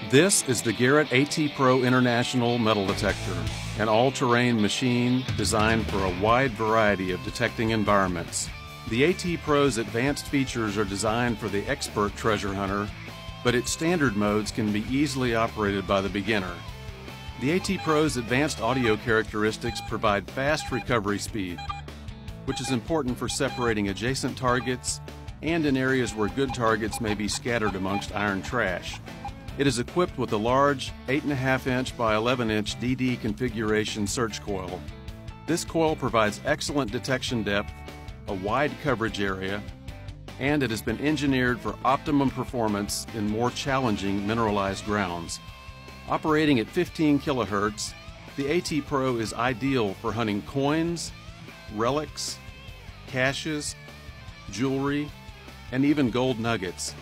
This is the Garrett At Pro International Metal Detector, an all-terrain machine designed for a wide variety of detecting environments. The At Pro's advanced features are designed for the expert treasure hunter, but its standard modes can be easily operated by the beginner. The At Pro's advanced audio characteristics provide fast recovery speed, which is important for separating adjacent targets and in areas where good targets may be scattered amongst iron trash. It is equipped with a large 8.5-inch by 11-inch DD configuration search coil. This coil provides excellent detection depth, a wide coverage area, and it has been engineered for optimum performance in more challenging mineralized grounds. Operating at 15 kHz, the At Pro is ideal for hunting coins, relics, caches, jewelry, and even gold nuggets.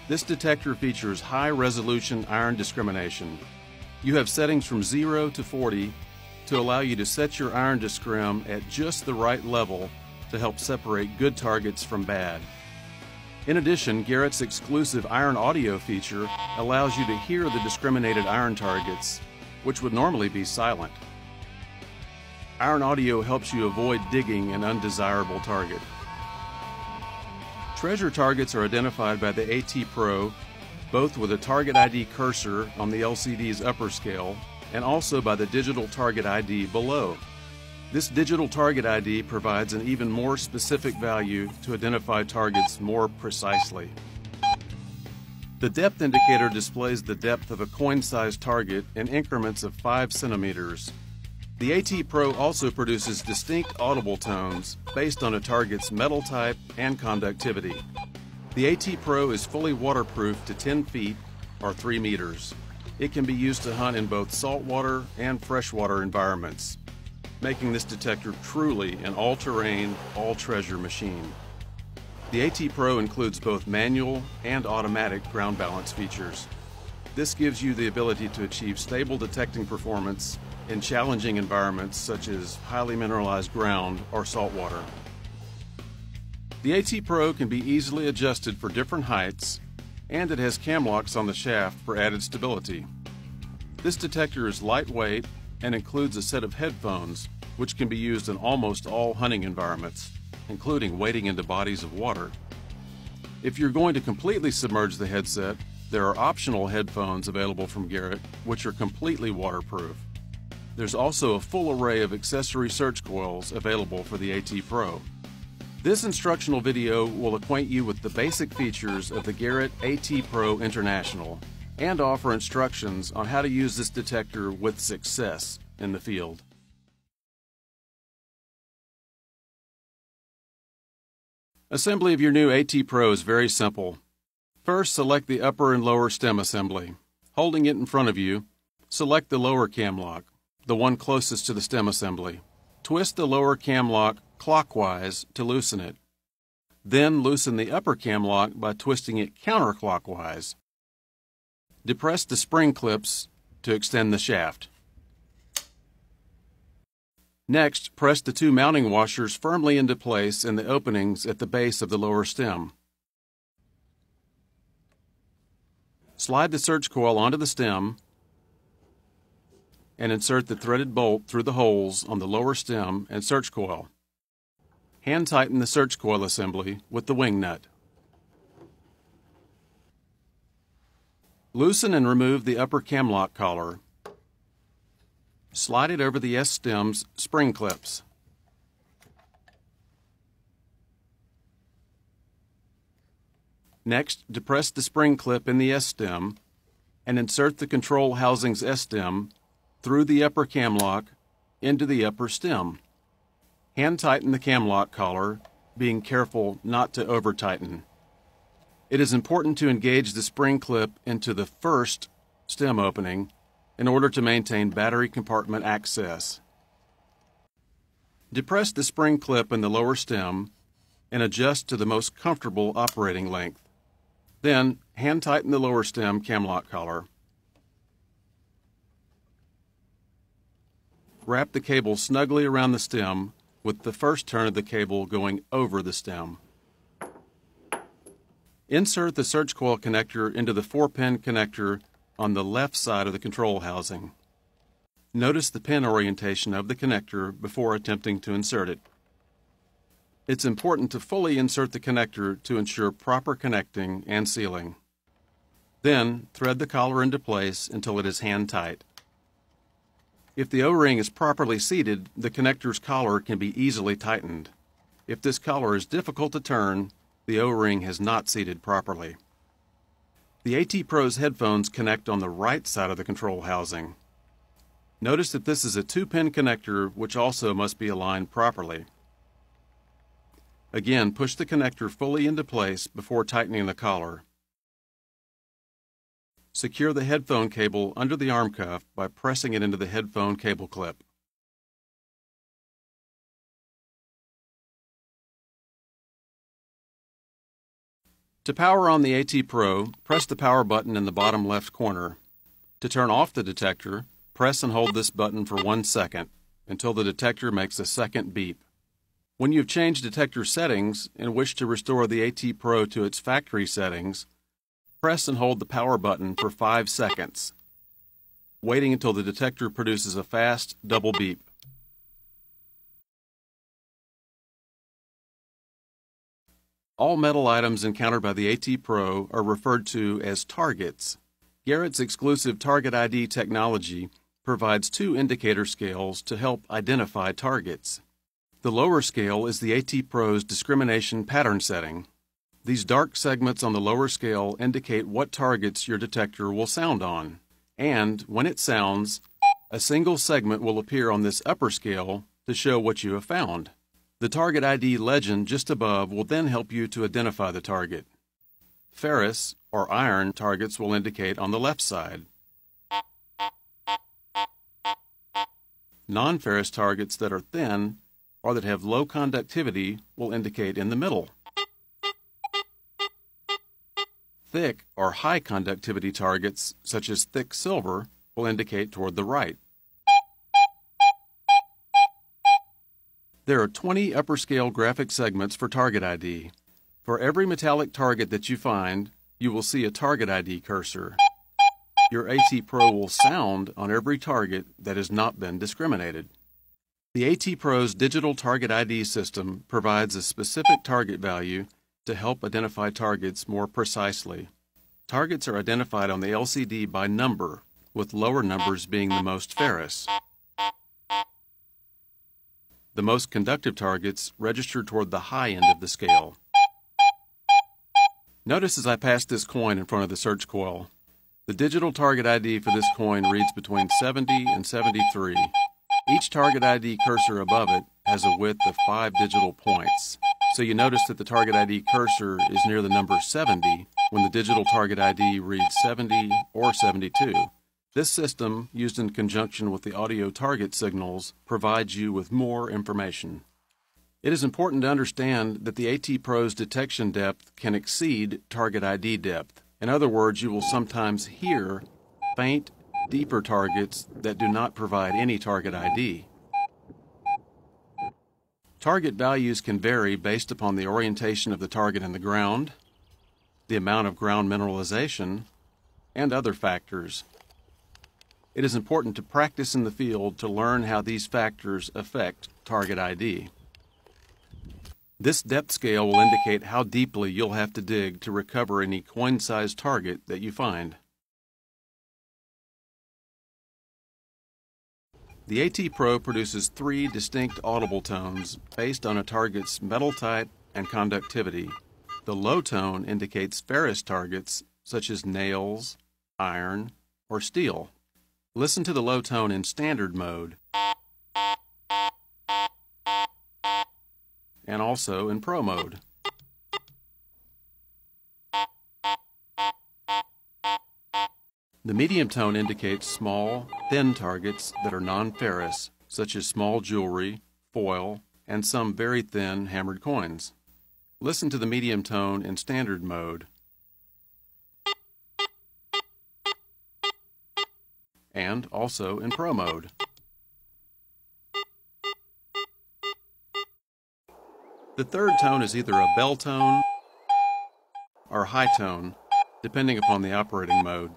This detector features high-resolution iron discrimination. You have settings from 0 to 40 to allow you to set your iron discrim at just the right level to help separate good targets from bad. In addition, Garrett's exclusive iron audio feature allows you to hear the discriminated iron targets, which would normally be silent. Iron audio helps you avoid digging an undesirable target. Treasure targets are identified by the At Pro, both with a Target ID cursor on the LCD's upper scale and also by the digital Target ID below. This digital Target ID provides an even more specific value to identify targets more precisely. The depth indicator displays the depth of a coin-sized target in increments of 5 centimeters. The At Pro also produces distinct audible tones based on a target's metal type and conductivity. The At Pro is fully waterproof to 10 feet or 3 meters. It can be used to hunt in both saltwater and freshwater environments, making this detector truly an all-terrain, all-treasure machine. The At Pro includes both manual and automatic ground balance features. This gives you the ability to achieve stable detecting performance in challenging environments such as highly mineralized ground or saltwater. The At Pro can be easily adjusted for different heights, and it has cam locks on the shaft for added stability. This detector is lightweight and includes a set of headphones which can be used in almost all hunting environments, including wading into bodies of water. If you're going to completely submerge the headset, there are optional headphones available from Garrett which are completely waterproof. There's also a full array of accessory search coils available for the At Pro. This instructional video will acquaint you with the basic features of the Garrett At Pro International and offer instructions on how to use this detector with success in the field. Assembly of your new At Pro is very simple. First, select the upper and lower stem assembly. Holding it in front of you, select the lower cam lock, the one closest to the stem assembly. Twist the lower cam lock clockwise to loosen it. Then loosen the upper cam lock by twisting it counterclockwise. Depress the spring clips to extend the shaft. Next, press the two mounting washers firmly into place in the openings at the base of the lower stem. Slide the search coil onto the stem and insert the threaded bolt through the holes on the lower stem and search coil. Hand tighten the search coil assembly with the wing nut. Loosen and remove the upper cam lock collar. Slide it over the S-stem's spring clips. Next, depress the spring clip in the S-stem and insert the control housing's S-stem through the upper cam lock into the upper stem. Hand tighten the cam lock collar, being careful not to over-tighten. It is important to engage the spring clip into the first stem opening in order to maintain battery compartment access. Depress the spring clip in the lower stem and adjust to the most comfortable operating length. Then, hand tighten the lower stem cam lock collar. Wrap the cable snugly around the stem with the first turn of the cable going over the stem. Insert the search coil connector into the 4-pin connector on the left side of the control housing. Notice the pin orientation of the connector before attempting to insert it. It's important to fully insert the connector to ensure proper connecting and sealing. Then, thread the collar into place until it is hand tight. If the O-ring is properly seated, the connector's collar can be easily tightened. If this collar is difficult to turn, the O-ring has not seated properly. The AT Pro's headphones connect on the right side of the control housing. Notice that this is a 2-pin connector which also must be aligned properly. Again, push the connector fully into place before tightening the collar. Secure the headphone cable under the arm cuff by pressing it into the headphone cable clip. To power on the AT Pro, press the power button in the bottom left corner. To turn off the detector, press and hold this button for 1 second until the detector makes a second beep. When you've changed detector settings and wish to restore the AT Pro to its factory settings, press and hold the power button for 5 seconds, waiting until the detector produces a fast double beep. All metal items encountered by the AT Pro are referred to as targets. Garrett's exclusive Target ID technology provides 2 indicator scales to help identify targets. The lower scale is the AT Pro's discrimination pattern setting. These dark segments on the lower scale indicate what targets your detector will sound on. And when it sounds, a single segment will appear on this upper scale to show what you have found. The Target ID legend just above will then help you to identify the target. Ferrous or iron targets will indicate on the left side. Non-ferrous targets that are thin or that have low conductivity will indicate in the middle. Thick or high conductivity targets, such as thick silver, will indicate toward the right. There are 20 upper scale graphic segments for Target ID. For every metallic target that you find, you will see a Target ID cursor. Your AT Pro will sound on every target that has not been discriminated. The AT Pro's digital Target ID system provides a specific target value to help identify targets more precisely. Targets are identified on the LCD by number, with lower numbers being the most ferrous. The most conductive targets register toward the high end of the scale. Notice as I pass this coin in front of the search coil, the digital Target ID for this coin reads between 70 and 73. Each Target ID cursor above it has a width of 5 digital points. So you notice that the Target ID cursor is near the number 70 when the digital Target ID reads 70 or 72. This system, used in conjunction with the audio target signals, provides you with more information. It is important to understand that the AT Pro's detection depth can exceed Target ID depth. In other words, you will sometimes hear faint, deeper targets that do not provide any Target ID. Target values can vary based upon the orientation of the target in the ground, the amount of ground mineralization, and other factors. It is important to practice in the field to learn how these factors affect Target ID. This depth scale will indicate how deeply you'll have to dig to recover any coin-sized target that you find. The AT Pro produces 3 distinct audible tones based on a target's metal type and conductivity. The low tone indicates ferrous targets such as nails, iron, or steel. Listen to the low tone in standard mode and also in Pro mode. The medium tone indicates small, thin targets that are non-ferrous, such as small jewelry, foil, and some very thin hammered coins. Listen to the medium tone in standard mode and also in Pro mode. The third tone is either a bell tone or high tone, depending upon the operating mode.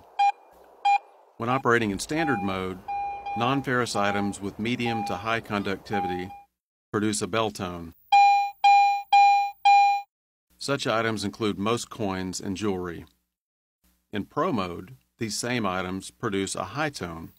When operating in standard mode, non-ferrous items with medium to high conductivity produce a bell tone. Such items include most coins and jewelry. In Pro mode, these same items produce a high tone.